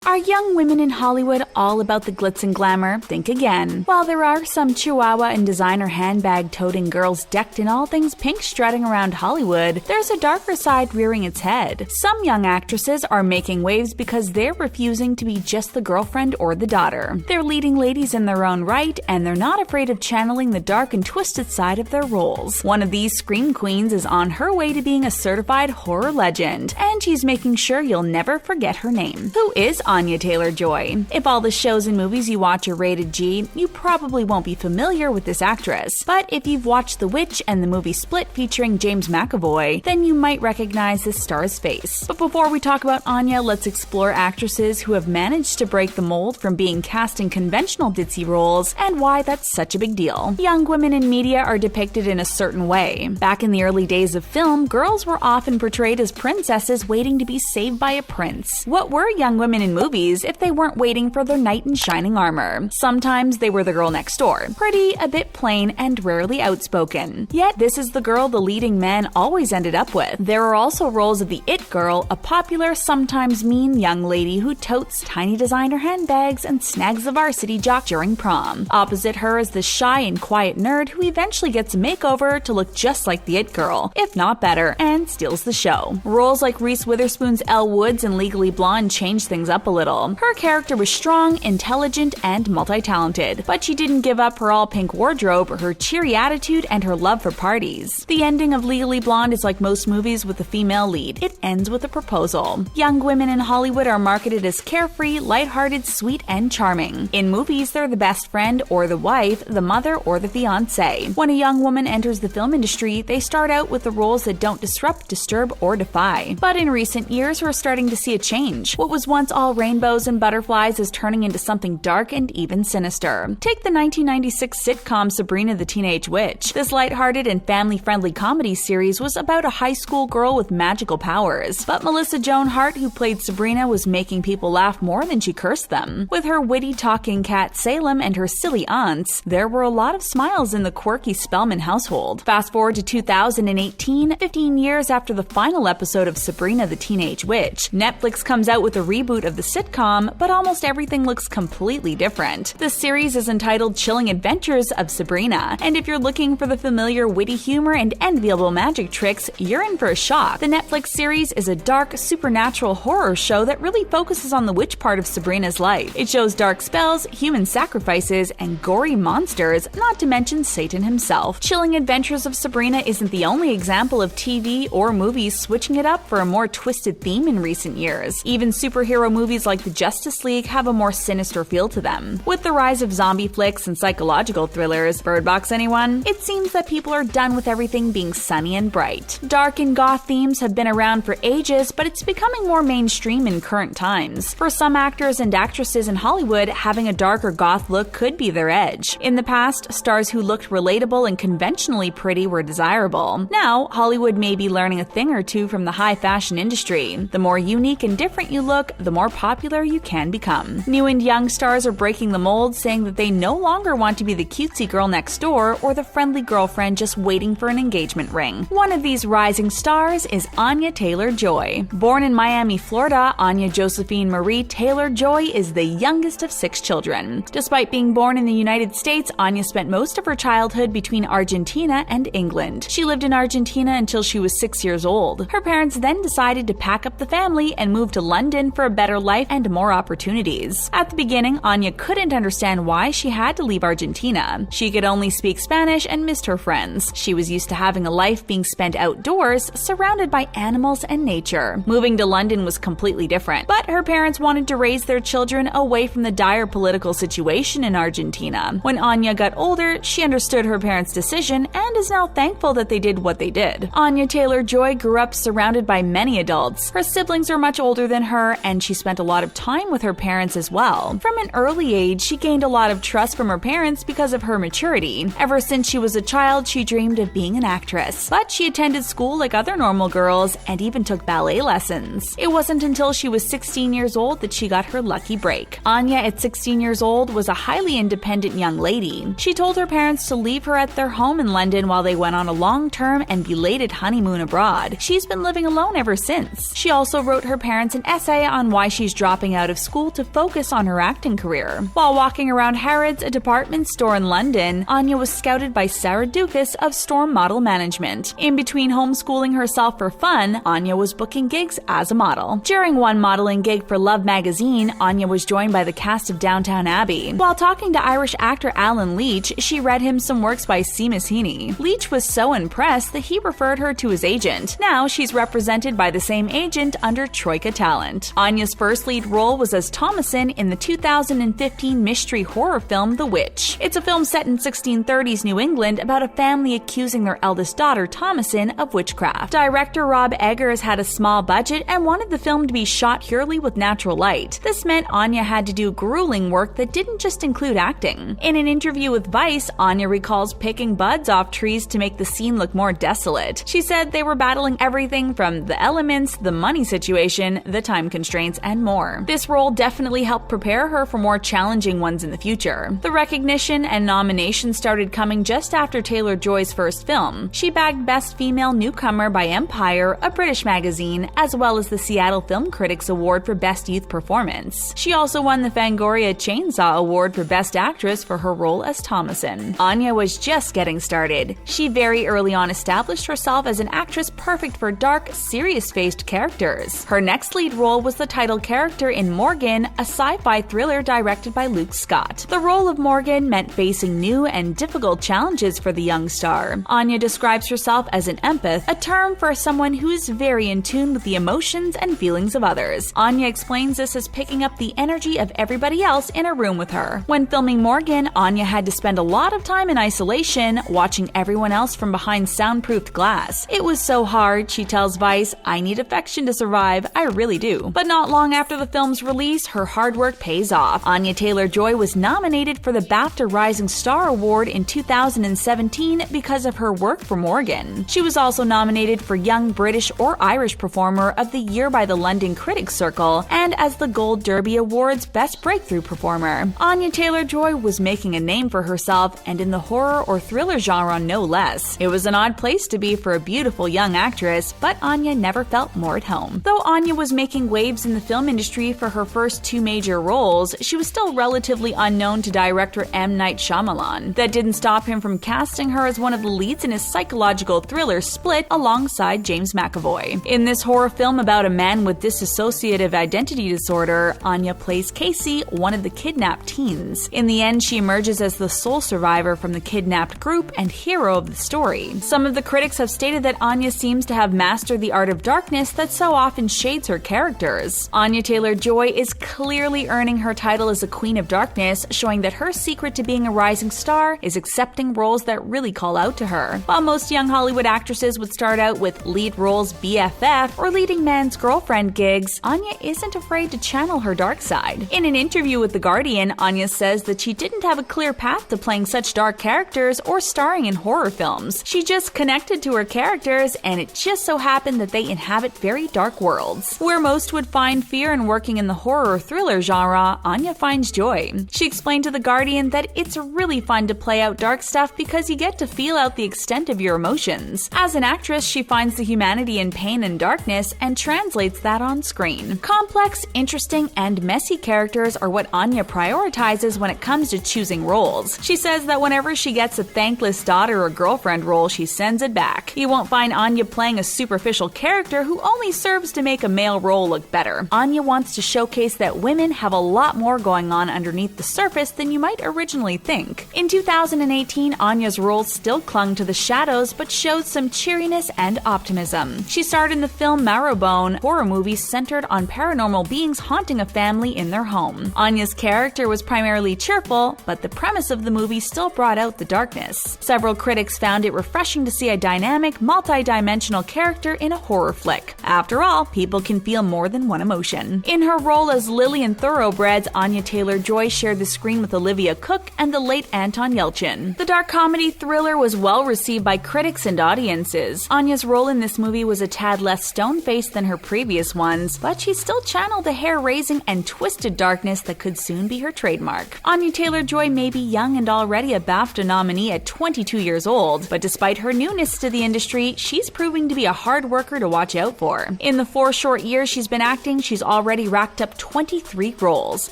Are young women in Hollywood all about the glitz and glamour? Think again. While there are some chihuahua and designer handbag-toting girls decked in all things pink strutting around Hollywood, there's a darker side rearing its head. Some young actresses are making waves because they're refusing to be just the girlfriend or the daughter. They're leading ladies in their own right, and they're not afraid of channeling the dark and twisted side of their roles. One of these scream queens is on her way to being a certified horror legend, and she's making sure you'll never forget her name. Who is Anya Taylor-Joy? If all the shows and movies you watch are rated G, you probably won't be familiar with this actress. But if you've watched The Witch and the movie Split featuring James McAvoy, then you might recognize this star's face. But before we talk about Anya, let's explore actresses who have managed to break the mold from being cast in conventional ditzy roles and why that's such a big deal. Young women in media are depicted in a certain way. Back in the early days of film, girls were often portrayed as princesses waiting to be saved by a prince. What were young women in movies if they weren't waiting for their knight in shining armor? Sometimes they were the girl next door, pretty, a bit plain, and rarely outspoken. Yet this is the girl the leading men always ended up with. There are also roles of the it girl, a popular, sometimes mean young lady who totes tiny designer handbags and snags the varsity jock during prom. Opposite her is the shy and quiet nerd who eventually gets a makeover to look just like the it girl, if not better, and steals the show. Roles like Reese Witherspoon's Elle Woods in Legally Blonde changed things up a little. Her character was strong, intelligent, and multi-talented, but she didn't give up her all-pink wardrobe, her cheery attitude, and her love for parties. The ending of Legally Blonde is like most movies with a female lead. It ends with a proposal. Young women in Hollywood are marketed as carefree, lighthearted, sweet, and charming. In movies, they're the best friend or the wife, the mother or the fiancé. When a young woman enters the film industry, they start out with the roles that don't disrupt, disturb, or defy. But in recent years, we're starting to see a change. What was once all rainbows and butterflies is turning into something dark and even sinister. Take the 1996 sitcom Sabrina the Teenage Witch. This lighthearted and family-friendly comedy series was about a high school girl with magical powers. But Melissa Joan Hart, who played Sabrina, was making people laugh more than she cursed them. With her witty talking cat Salem and her silly aunts, there were a lot of smiles in the quirky Spellman household. Fast forward to 2018, 15 years after the final episode of Sabrina the Teenage Witch, Netflix comes out with a reboot of the sitcom, but almost everything looks completely different. The series is entitled Chilling Adventures of Sabrina, and if you're looking for the familiar witty humor and enviable magic tricks, you're in for a shock. The Netflix series is a dark, supernatural horror show that really focuses on the witch part of Sabrina's life. It shows dark spells, human sacrifices, and gory monsters, not to mention Satan himself. Chilling Adventures of Sabrina isn't the only example of TV or movies switching it up for a more twisted theme in recent years. Even superhero movies like the Justice League have a more sinister feel to them. With the rise of zombie flicks and psychological thrillers, Bird Box anyone? It seems that people are done with everything being sunny and bright. Dark and goth themes have been around for ages, but it's becoming more mainstream in current times. For some actors and actresses in Hollywood, having a dark or goth look could be their edge. In the past, stars who looked relatable and conventionally pretty were desirable. Now, Hollywood may be learning a thing or two from the high fashion industry. The more unique and different you look, the more popular you can become. New and young stars are breaking the mold, saying that they no longer want to be the cutesy girl next door or the friendly girlfriend just waiting for an engagement ring. One of these rising stars is Anya Taylor-Joy. Born in Miami, Florida, Anya Josephine Marie Taylor-Joy is the youngest of 6 children. Despite being born in the United States, Anya spent most of her childhood between Argentina and England. She lived in Argentina until she was 6 years old. Her parents then decided to pack up the family and move to London for a better life and more opportunities. At the beginning, Anya couldn't understand why she had to leave Argentina. She could only speak Spanish and missed her friends. She was used to having a life being spent outdoors, surrounded by animals and nature. Moving to London was completely different, but her parents wanted to raise their children away from the dire political situation in Argentina. When Anya got older, she understood her parents' decision and is now thankful that they did what they did. Anya Taylor-Joy grew up surrounded by many adults. Her siblings are much older than her, and she spent a lot of time with her parents as well. From an early age, she gained a lot of trust from her parents because of her maturity. Ever since she was a child, she dreamed of being an actress. But she attended school like other normal girls and even took ballet lessons. It wasn't until she was 16 years old that she got her lucky break. Anya, at 16 years old, was a highly independent young lady. She told her parents to leave her at their home in London while they went on a long-term and belated honeymoon abroad. She's been living alone ever since. She also wrote her parents an essay on why she's dropping out of school to focus on her acting career. While walking around Harrods, a department store in London, Anya was scouted by Sarah Dukas of Storm Model Management. In between homeschooling herself for fun, Anya was booking gigs as a model. During one modeling gig for Love magazine, Anya was joined by the cast of Downton Abbey. While talking to Irish actor Alan LEECH, she read him some works by Seamus Heaney. LEECH was so impressed that he referred her to his agent. Now she's represented by the same agent under Troika Talent. Anya's first lead role was as Thomasin in the 2015 mystery horror film The Witch. It's a film set in 1630s New England about a family accusing their eldest daughter, Thomasin, of witchcraft. Director Rob Eggers had a small budget and wanted the film to be shot purely with natural light. This meant Anya had to do grueling work that didn't just include acting. In an interview with Vice, Anya recalls picking buds off trees to make the scene look more desolate. She said they were battling everything from the elements, the money situation, the time constraints, and more. This role definitely helped prepare her for more challenging ones in the future. The recognition and nomination started coming just after Taylor-Joy's first film. She bagged Best Female Newcomer by Empire, a British magazine, as well as the Seattle Film Critics Award for Best Youth Performance. She also won the Fangoria Chainsaw Award for Best Actress for her role as Thomasin. Anya was just getting started. She very early on established herself as an actress perfect for dark, serious-faced characters. Her next lead role was the title character in Morgan, a sci-fi thriller directed by Luke Scott. The role of Morgan meant facing new and difficult challenges for the young star. Anya describes herself as an empath, a term for someone who is very in tune with the emotions and feelings of others. Anya explains this as picking up the energy of everybody else in a room with her. When filming Morgan, Anya had to spend a lot of time in isolation, watching everyone else from behind soundproofed glass. It was so hard, she tells Vice. I need affection to survive, I really do. But not long after the film's release, her hard work pays off. Anya Taylor-Joy was nominated for the BAFTA Rising Star Award in 2017 because of her work for Morgan. She was also nominated for Young British or Irish Performer of the Year by the London Critics Circle and as the Gold Derby Awards Best Breakthrough Performer. Anya Taylor-Joy was making a name for herself, and in the horror or thriller genre no less. It was an odd place to be for a beautiful young actress, but Anya never felt more at home. Though Anya was making waves in the film industry for her first two major roles, she was still relatively unknown to director M. Night Shyamalan. That didn't stop him from casting her as one of the leads in his psychological thriller Split alongside James McAvoy. In this horror film about a man with dissociative identity disorder, Anya plays Casey, one of the kidnapped teens. In the end, she emerges as the sole survivor from the kidnapped group and hero of the story. Some of the critics have stated that Anya seems to have mastered the art of darkness that so often shades her characters. Anya Taylor-Joy is clearly earning her title as a Queen of Darkness, showing that her secret to being a rising star is accepting roles that really call out to her. While most young Hollywood actresses would start out with lead roles BFF or leading man's girlfriend gigs, Anya isn't afraid to channel her dark side. In an interview with The Guardian, Anya says that she didn't have a clear path to playing such dark characters or starring in horror films. She just connected to her characters, and it just so happened that they inhabit very dark worlds. Where most would find fear in working in the horror or thriller genre, Anya finds joy. She explained to The Guardian that it's really fun to play out dark stuff because you get to feel out the extent of your emotions. As an actress, she finds the humanity in pain and darkness and translates that on screen. Complex, interesting, and messy characters are what Anya prioritizes when it comes to choosing roles. She says that whenever she gets a thankless daughter or girlfriend role, she sends it back. You won't find Anya playing a superficial character who only serves to make a male role look better. Anya wants to showcase that women have a lot more going on underneath the surface than you might originally think. In 2018, Anya's role still clung to the shadows but showed some cheeriness and optimism. She starred in the film MARROWBONE, a horror movie centered on paranormal beings haunting a family in their home. Anya's character was primarily cheerful, but the premise of the movie still brought out the darkness. Several critics found it refreshing to see a dynamic, multi-dimensional character in a horror flick. After all, people can feel more than one emotion. In her role as Lily in Thoroughbreds, Anya Taylor-Joy shared the screen with Olivia Cooke and the late Anton Yelchin. The dark comedy thriller was well received by critics and audiences. Anya's role in this movie was a tad less stone-faced than her previous ones, but she still channeled the hair-raising and twisted darkness that could soon be her trademark. Anya Taylor-Joy may be young and already a BAFTA nominee at 22 years old, but despite her newness to the industry, she's proving to be a hard worker to watch out for. In the 4 short years she's been acting, she's already already racked up 23 roles.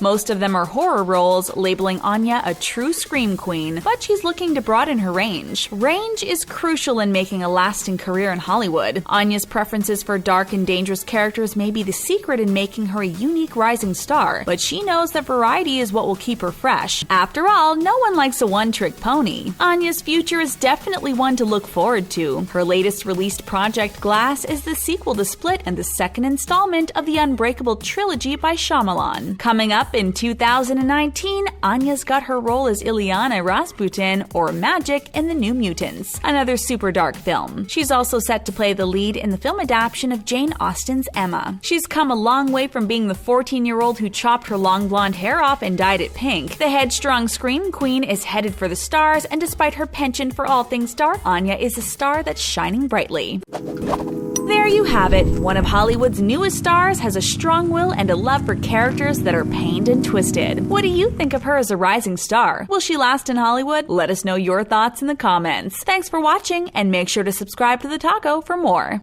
Most of them are horror roles, labeling Anya a true scream queen, but she's looking to broaden her range. Range is crucial in making a lasting career in Hollywood. Anya's preferences for dark and dangerous characters may be the secret in making her a unique rising star, but she knows that variety is what will keep her fresh. After all, no one likes a one-trick pony. Anya's future is definitely one to look forward to. Her latest released project, Glass, is the sequel to Split and the second installment of the Unbreakable trilogy by Shyamalan. Coming up in 2019, Anya's got her role as Ilyana Rasputin, or Magic, in The New Mutants, another super dark film. She's also set to play the lead in the film adaptation of Jane Austen's Emma. She's come a long way from being the 14-year-old who chopped her long blonde hair off and dyed it pink. The headstrong scream queen is headed for the stars, and despite her penchant for all things dark, Anya is a star that's shining brightly. There you have it. One of Hollywood's newest stars has a strong will and a love for characters that are pained and twisted. What do you think of her as a rising star? Will she last in Hollywood? Let us know your thoughts in the comments. Thanks for watching, and make sure to subscribe to TheTalko for more.